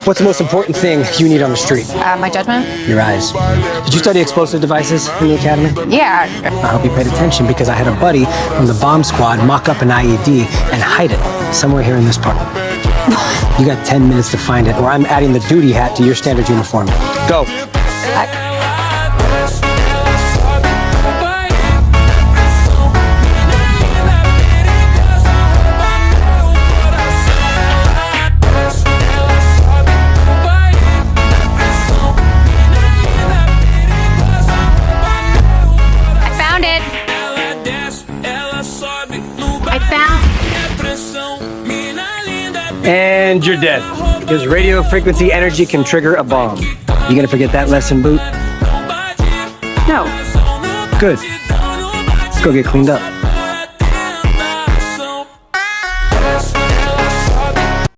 What's the most important thing you need on the street? My judgment? Your eyes. Did you study explosive devices in the academy? Yeah. I hope you paid attention because I had a buddy from the bomb squad mock up an IED and hide it somewhere here in this park. You got 10 minutes to find it, or I'm adding the duty hat to your standard uniform. Go. And you're dead. Because radio frequency energy can trigger a bomb. You gonna forget that lesson, Boot? No. Good. Let's go get cleaned up.